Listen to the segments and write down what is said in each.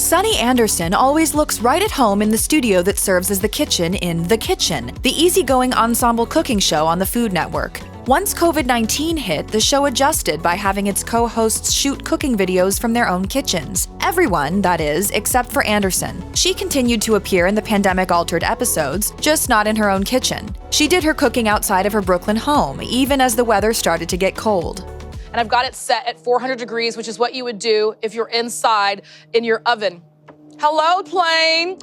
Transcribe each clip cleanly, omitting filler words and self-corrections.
Sunny Anderson always looks right at home in the studio that serves as the kitchen in The Kitchen, the easygoing ensemble cooking show on the Food Network. Once COVID-19 hit, the show adjusted by having its co-hosts shoot cooking videos from their own kitchens. Everyone, that is, except for Anderson. She continued to appear in the pandemic-altered episodes, just not in her own kitchen. She did her cooking outside of her Brooklyn home, even as the weather started to get cold. And I've got it set at 400 degrees, which is what you would do if you're inside in your oven. Hello, plane.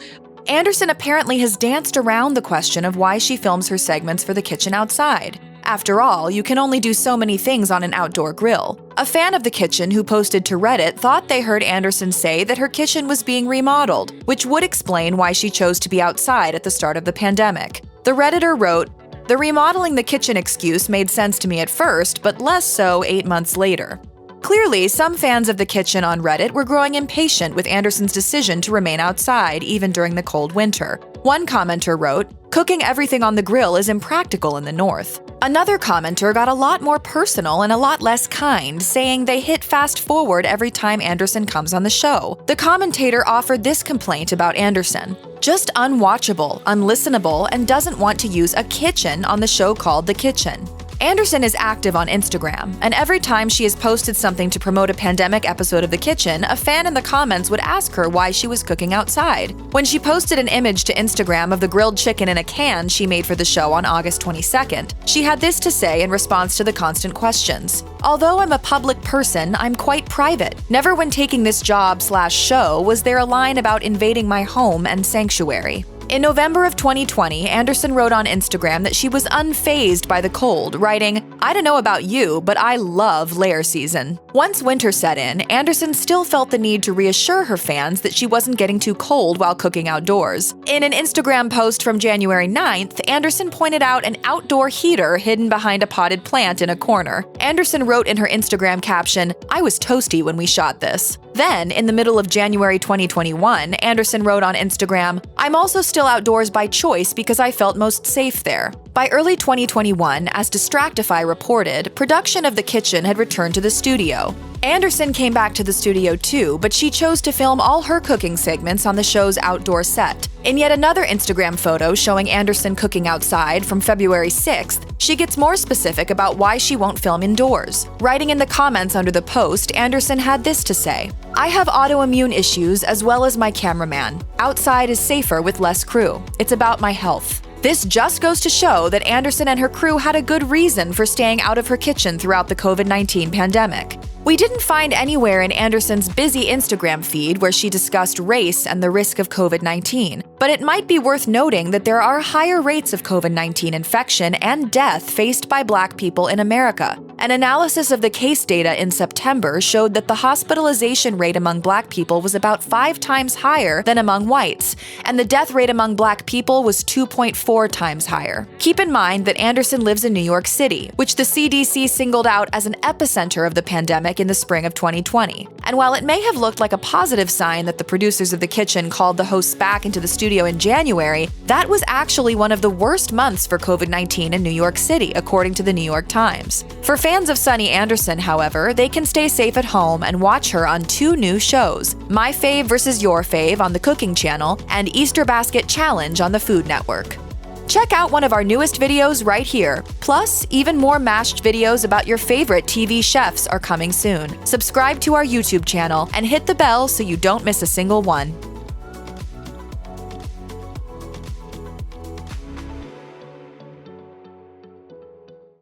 Anderson apparently has danced around the question of why she films her segments for the kitchen outside. After all, you can only do so many things on an outdoor grill. A fan of the kitchen who posted to Reddit thought they heard Anderson say that her kitchen was being remodeled, which would explain why she chose to be outside at the start of the pandemic. The Redditor wrote, "The remodeling the kitchen excuse made sense to me at first, but less so 8 months later." Clearly, some fans of the kitchen on Reddit were growing impatient with Anderson's decision to remain outside even during the cold winter. One commenter wrote, "Cooking everything on the grill is impractical in the North." Another commenter got a lot more personal and a lot less kind, saying they hit fast forward every time Anderson comes on the show. The commentator offered this complaint about Anderson: "Just unwatchable, unlistenable, and doesn't want to use a kitchen on the show called The Kitchen." Anderson is active on Instagram, and every time she has posted something to promote a pandemic episode of The Kitchen, a fan in the comments would ask her why she was cooking outside. When she posted an image to Instagram of the grilled chicken in a can she made for the show on August 22nd, she had this to say in response to the constant questions: "Although I'm a public person, I'm quite private. Never when taking this job/show was there a line about invading my home and sanctuary." In November of 2020, Anderson wrote on Instagram that she was unfazed by the cold, writing, "I don't know about you, but I love layer season." Once winter set in, Anderson still felt the need to reassure her fans that she wasn't getting too cold while cooking outdoors. In an Instagram post from January 9th, Anderson pointed out an outdoor heater hidden behind a potted plant in a corner. Anderson wrote in her Instagram caption, "I was toasty when we shot this." Then, in the middle of January 2021, Anderson wrote on Instagram, "I'm also still outdoors by choice because I felt most safe there." By early 2021, as Distractify reported, production of The Kitchen had returned to the studio. Anderson came back to the studio too, but she chose to film all her cooking segments on the show's outdoor set. In yet another Instagram photo showing Anderson cooking outside from February 6th, she gets more specific about why she won't film indoors. Writing in the comments under the post, Anderson had this to say: "I have autoimmune issues as well as my cameraman. Outside is safer with less crew. It's about my health." This just goes to show that Anderson and her crew had a good reason for staying out of her kitchen throughout the COVID-19 pandemic. We didn't find anywhere in Anderson's busy Instagram feed where she discussed race and the risk of COVID-19, but it might be worth noting that there are higher rates of COVID-19 infection and death faced by Black people in America. An analysis of the case data in September showed that the hospitalization rate among Black people was about 5 times higher than among whites, and the death rate among Black people was 2.4 times higher. Keep in mind that Anderson lives in New York City, which the CDC singled out as an epicenter of the pandemic in the spring of 2020. And while it may have looked like a positive sign that the producers of The Kitchen called the hosts back into the studio in January, that was actually one of the worst months for COVID-19 in New York City, according to the New York Times. For fans of Sunny Anderson, however, they can stay safe at home and watch her on 2 new shows: My Fave vs. Your Fave on the Cooking Channel and Easter Basket Challenge on the Food Network. Check out one of our newest videos right here. Plus, even more mashed videos about your favorite TV chefs are coming soon. Subscribe to our YouTube channel and hit the bell so you don't miss a single one.